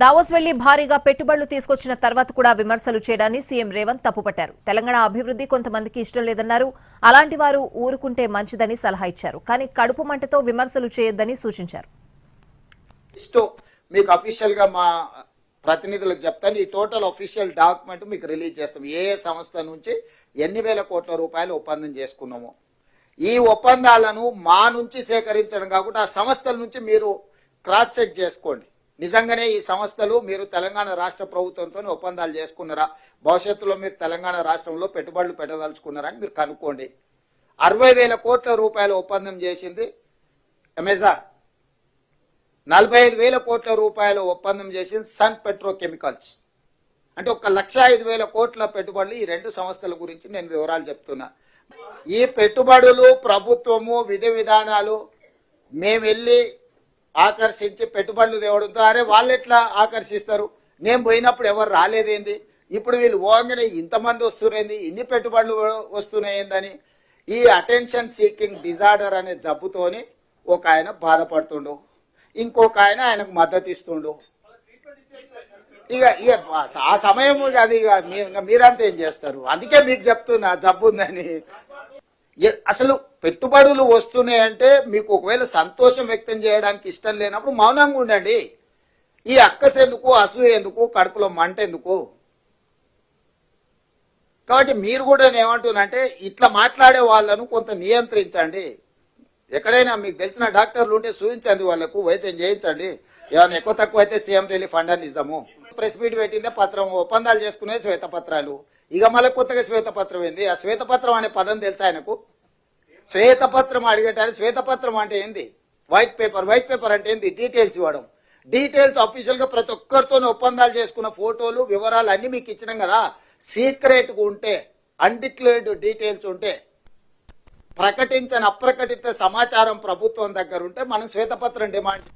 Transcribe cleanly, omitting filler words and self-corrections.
Davos వెళ్లి భారీగా పెట్టుబడులు తీసుకొచ్చిన తర్వాత కూడా విమర్శలు చేయడాన్ని సీఎం రేవంత్ తప్పుపట్టారు. తెలంగాణ అభివృద్ధి కొంతమందికి ఇష్టం లేదన్నారు. అలాంటి వారు ఊరుకుంటే మంచిదని సలహా ఇచ్చారు. కానీ కడుపు మంటతో విమర్శలు చేయొద్దని సూచించారు. మీకు అఫీషియల్ గా మా ప్రతినిధులకు చెప్తాను. ఈ టోటల్ అఫీషియల్ డాక్యుమెంట్ మీకు రిలీజ్ చేస్తాం. ఏ సంస్థ నుంచి ఎన్ని వేల కోట్ల రూపాయలు ఒప్పందం చేసుకున్నాము. ఈ ఒప్పందాలను మా నుంచి సేకరించడం కాకుండా ఆ సంస్థల నుంచి మీరు క్రాస్ చెక్ చేసుకోండి. నిజంగానే ఈ సంస్థలు మీరు తెలంగాణ రాష్ట్ర ప్రభుత్వంతో ఒప్పందాలు చేసుకున్నారా, భవిష్యత్తులో మీరు తెలంగాణ రాష్ట్రంలో పెట్టుబడులు పెట్టదలుచుకున్నారా అని మీరు కనుక్కోండి. 60,000 కోట్ల రూపాయల ఒప్పందం చేసింది అమెజాన్, 45,000 కోట్ల రూపాయల ఒప్పందం చేసింది సన్ పెట్రోకెమికల్స్. అంటే 1,05,000 కోట్ల పెట్టుబడులు ఈ రెండు సంస్థల గురించి నేను వివరాలు చెప్తున్నా. ఈ పెట్టుబడులు ప్రభుత్వము విధి విధానాలు మేము వెళ్ళి ఆకర్షించి పెట్టుబడులు తేవడంతో అరే వాళ్ళు ఎట్లా ఆకర్షిస్తారు, నేను పోయినప్పుడు ఎవరు రాలేదేంది, ఇప్పుడు వీళ్ళు పోగానే ఇంతమంది వస్తున్నాయింది, ఇన్ని పెట్టుబడులు వస్తున్నాయిందని ఈ అటెన్షన్ సీకింగ్ డిజార్డర్ అనే జబ్బుతోని ఒక ఆయన బాధపడుతుండు, ఇంకొక ఆయనకు మద్దతు ఇస్తుండు. ఇక ఇక ఆ సమయం అది మీరంతా ఏం చేస్తారు. అందుకే మీకు చెప్తున్నా జబ్బు ఉందని. అసలు పెట్టుబడులు వస్తున్నాయంటే మీకు ఒకవేళ సంతోషం వ్యక్తం చేయడానికి ఇష్టం లేనప్పుడు మౌనంగా ఉండండి. ఈ అక్కస ఎందుకు, అసూయ ఎందుకు, కడుపులో మంట ఎందుకు? కాబట్టి మీరు కూడా ఏమంటున్నారంటే ఇట్లా మాట్లాడే వాళ్ళను కొంత నియంత్రించండి. ఎక్కడైనా మీకు తెలిసిన డాక్టర్లు ఉంటే చూపించండి, వాళ్ళకు వైద్యం చేయించండి. ఏమైనా ఎక్కువ తక్కువ అయితే సీఎం రిలీఫ్ ఫండ్ అని ఇద్దాము. ప్రెస్ మీట్ పెట్టిందే పత్రం, ఒప్పందాలు చేసుకునే శ్వేతపత్రాలు. ఇక మళ్ళీ కొత్తగా శ్వేతపత్రం ఏంది? ఆ శ్వేతపత్రం అనే పదం తెలుసా ఆయనకు? శ్వేతపత్రం అడిగేటానికి శ్వేతపత్రం అంటే ఏంది? White paper. వైట్ పేపర్ అంటే ఏంది? డీటెయిల్స్ ఇవ్వడం. డీటెయిల్స్ అఫీషియల్ గా ప్రతి ఒక్కరితో ఒప్పందాలు చేసుకున్న ఫోటోలు వివరాలు అన్ని మీకు ఇచ్చినాం కదా. సీక్రెట్ గా ఉంటే, అన్డిక్లేర్డ్ డీటెయిల్స్ ఉంటే, ప్రకటించని అప్రకటిత సమాచారం ప్రభుత్వం దగ్గర ఉంటే మనం శ్వేతపత్రం డిమాండ్